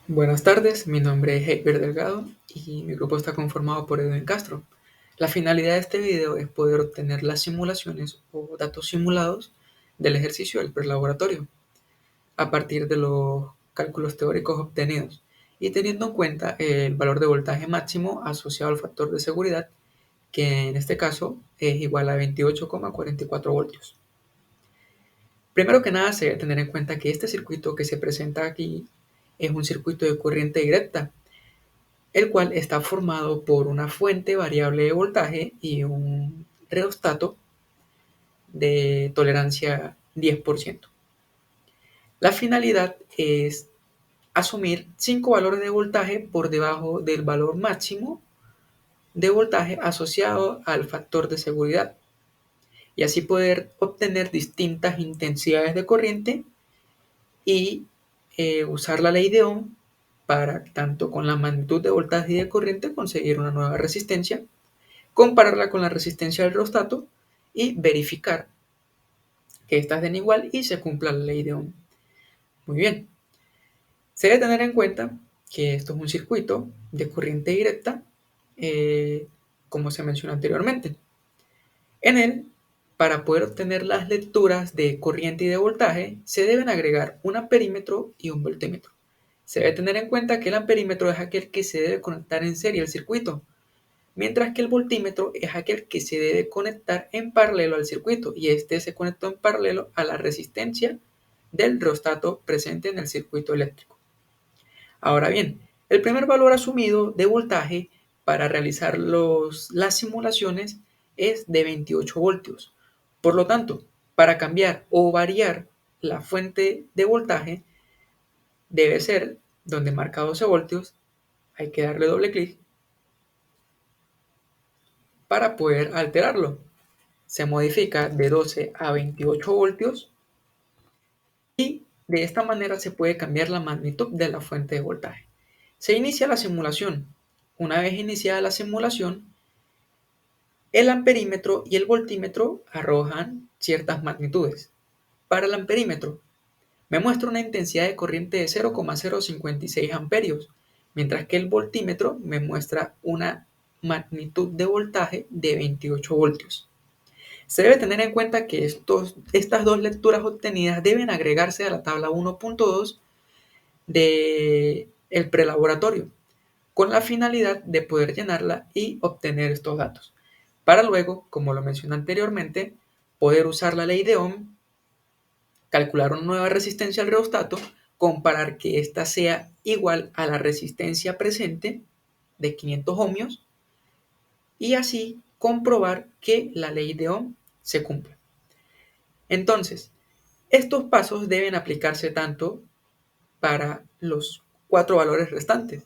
Buenas tardes, mi nombre es Heiber Delgado y mi grupo está conformado por Edwin Castro. La finalidad de este video es poder obtener las simulaciones o datos simulados del ejercicio del prelaboratorio a partir de los cálculos teóricos obtenidos y teniendo en cuenta el valor de voltaje máximo asociado al factor de seguridad, que en este caso es igual a 28,44 voltios. Primero que nada se debe tener en cuenta que este circuito que se presenta aquí es un circuito de corriente directa, el cual está formado por una fuente variable de voltaje y un reostato de tolerancia 10%. La finalidad es asumir 5 valores de voltaje por debajo del valor máximo de voltaje asociado al factor de seguridad y así poder obtener distintas intensidades de corriente y usar la ley de Ohm para, tanto con la magnitud de voltaje y de corriente, conseguir una nueva resistencia, compararla con la resistencia del reostato y verificar que estas den igual y se cumpla la ley de Ohm. Muy bien, se debe tener en cuenta que esto es un circuito de corriente directa, como se mencionó anteriormente. En él, para poder obtener las lecturas de corriente y de voltaje, se deben agregar un amperímetro y un voltímetro. Se debe tener en cuenta que el amperímetro es aquel que se debe conectar en serie al circuito, mientras que el voltímetro es aquel que se debe conectar en paralelo al circuito y este se conectó en paralelo a la resistencia del reostato presente en el circuito eléctrico. Ahora bien, el primer valor asumido de voltaje para realizar las simulaciones es de 28 voltios. Por lo tanto, para cambiar o variar la fuente de voltaje debe ser donde marca 12 voltios, hay que darle doble clic para poder alterarlo. Se modifica de 12 a 28 voltios y de esta manera se puede cambiar la magnitud de la fuente de voltaje. Se inicia la simulación. Una vez iniciada la simulación, el amperímetro y el voltímetro arrojan ciertas magnitudes. Para el amperímetro, me muestra una intensidad de corriente de 0,056 amperios, mientras que el voltímetro me muestra una magnitud de voltaje de 28 voltios. Se debe tener en cuenta que estas dos lecturas obtenidas deben agregarse a la tabla 1.2 del prelaboratorio, con la finalidad de poder llenarla y obtener estos datos, para luego, como lo mencioné anteriormente, poder usar la ley de Ohm, calcular una nueva resistencia al reostato, comparar que ésta sea igual a la resistencia presente de 500 ohmios y así comprobar que la ley de Ohm se cumple. Entonces, estos pasos deben aplicarse tanto para los 4 valores restantes.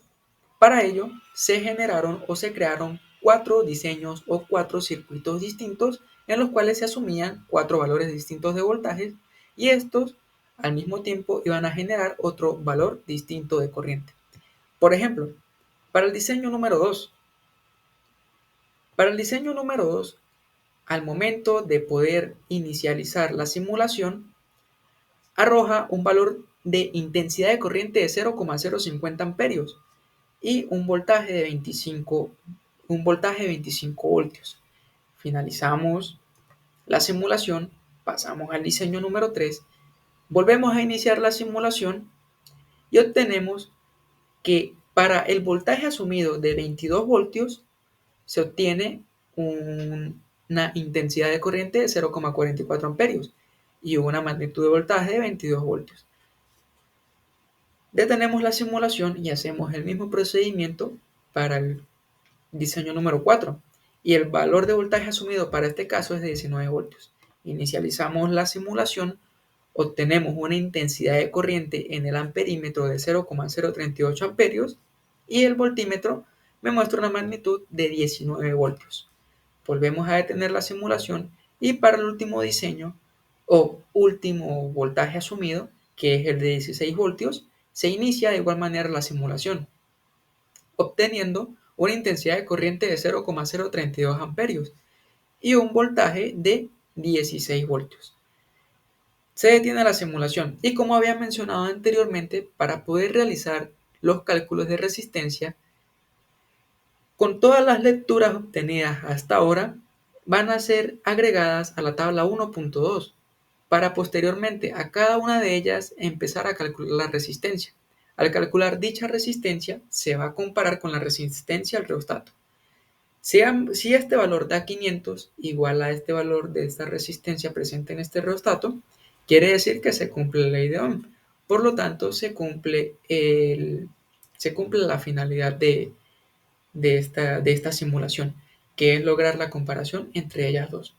Para ello, se generaron o se crearon 4 diseños o 4 circuitos distintos en los cuales se asumían 4 valores distintos de voltajes y estos al mismo tiempo iban a generar otro valor distinto de corriente. Por ejemplo, para el diseño número 2, para el diseño número 2, al momento de poder inicializar la simulación, arroja un valor de intensidad de corriente de 0,050 amperios y un voltaje de 25 voltios. Finalizamos la simulación, pasamos al diseño número 3, volvemos a iniciar la simulación y obtenemos que para el voltaje asumido de 22 voltios se obtiene una intensidad de corriente de 0,44 amperios y una magnitud de voltaje de 22 voltios. Detenemos la simulación y hacemos el mismo procedimiento para el diseño número 4 y el valor de voltaje asumido para este caso es de 19 voltios. Inicializamos la simulación, obtenemos una intensidad de corriente en el amperímetro de 0,038 amperios y el voltímetro me muestra una magnitud de 19 voltios. Volvemos a detener la simulación y para el último diseño o último voltaje asumido, que es el de 16 voltios, se inicia de igual manera la simulación, obteniendo una intensidad de corriente de 0,032 amperios y un voltaje de 16 voltios. Se detiene la simulación y como había mencionado anteriormente, para poder realizar los cálculos de resistencia con todas las lecturas obtenidas hasta ahora van a ser agregadas a la tabla 1.2 para posteriormente a cada una de ellas empezar a calcular la resistencia. Al calcular dicha resistencia se va a comparar con la resistencia al rheostato. Si este valor da 500 igual a este valor de esta resistencia presente en este rheostato, quiere decir que se cumple la ley de Ohm. Por lo tanto, se cumple la finalidad de esta simulación, que es lograr la comparación entre ellas dos.